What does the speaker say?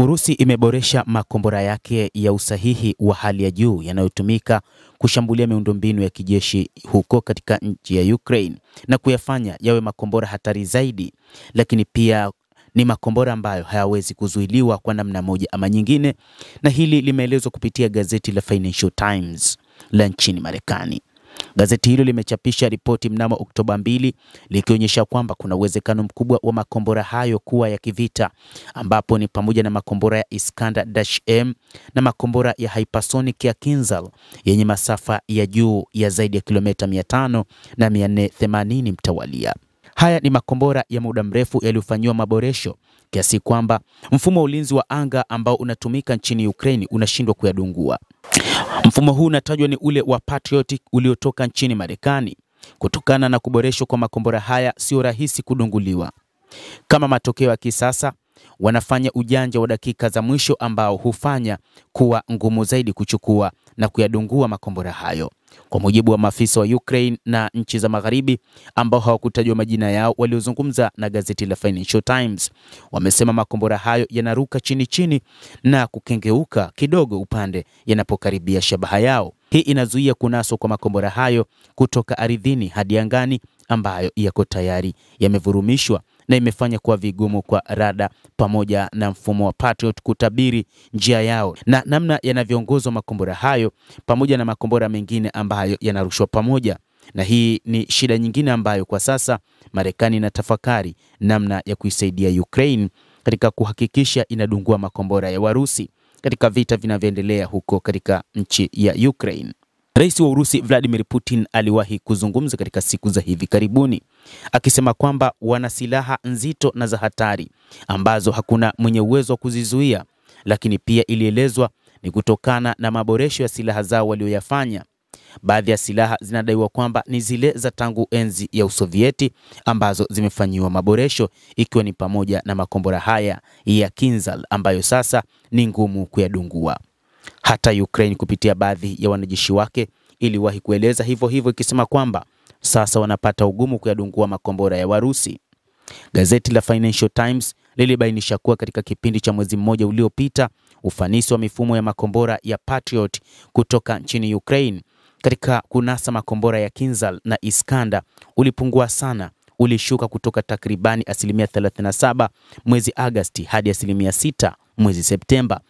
Urusi imeboresha makombora yake ya usahihi wa hali ya juu yanayotumika kushambulia miundombinu ya kijeshi huko katika nchi ya Ukraine na kuyafanya yawe makombora hatari zaidi, lakini pia ni makombora ambayo hayawezi kuzuiliwa kwa namna moja ama nyingine, na hili limeelezwa kupitia gazeti la Financial Times la nchini Marekani. Gazeti hilo limechapisha ripoti mnamo Oktoba 2 likionyesha kwamba kuna uwezekano mkubwa wa makombora hayo kuwa ya kivita, ambapo ni pamoja na makombora ya Iskander-M na makombora ya hypersonic ya Kinzhal yenye masafa ya juu ya zaidi ya kilomita 500 na 480 mtawalia. Haya ni makombora ya muda mrefu yaliyofanyiwa maboresho kiasi kwamba mfumo wa ulinzi wa anga ambao unatumika nchini Ukraine unashindwa kuyadungua. Mfumo huu unatajwa ni ule wa Patriot uliotoka nchini Marekani. Kutokana na kuboreshwa kwa makombora haya, sio rahisi kudunguliwa. Kama matokeo ya kisasa, wanafanya ujanja wa dakika za mwisho ambao hufanya kuwa ngumu zaidi kuchukua na kuyadungua makombora hayo. Kwa mujibu wa maafisa wa Ukraine na nchi za magharibi ambao hawakutajwa majina yao waliozungumza na gazeti la Financial Times, wamesema makombora hayo yanaruka chini na kukengeuka kidogo upande yanapokaribia shabaha yao. Hii inazuia kunaswa kwa makombora hayo kutoka ardhini hadi angani ambayo yako tayari yamevurumishwa, na imefanya kuwa vigumu kwa rada pamoja na mfumo wa Patriot kutabiri njia yao na namna yanavyoongozwa makombora hayo pamoja na makombora mengine ambayo yanarushwa pamoja. Na hii ni shida nyingine ambayo kwa sasa Marekani inatafakari namna ya kuisaidia Ukraine katika kuhakikisha inadungua makombora ya Warusi katika vita vinavyoendelea huko katika nchi ya Ukraine. Rais wa Urusi Vladimir Putin aliwahi kuzungumza katika siku za hivi karibuni akisema kwamba wana silaha nzito na za hatari ambazo hakuna mwenye uwezo wa kuzizuia, lakini pia ilielezwa ni kutokana na maboresho ya silaha zao walioyafanya. Baadhi ya silaha zinadaiwa kwamba ni zile za tangu enzi ya Usovieti ambazo zimefanyiwa maboresho, ikiwa ni pamoja na makombora haya ya Kinzhal ambayo sasa ni ngumu kuyadungua. Hata Ukraine kupitia baadhi ya wanajeshi wake iliwahi kueleza hivyo ikisema kwamba sasa wanapata ugumu kuyadungua makombora ya Warusi. Gazeti la Financial Times lilibainisha kuwa katika kipindi cha mwezi mmoja uliopita, ufanisi wa mifumo ya makombora ya Patriot kutoka nchini Ukraine katika kunasa makombora ya Kinzhal na Iskander ulipungua sana. Ulishuka kutoka takribani 37% mwezi Agosti hadi 6% mwezi Septemba.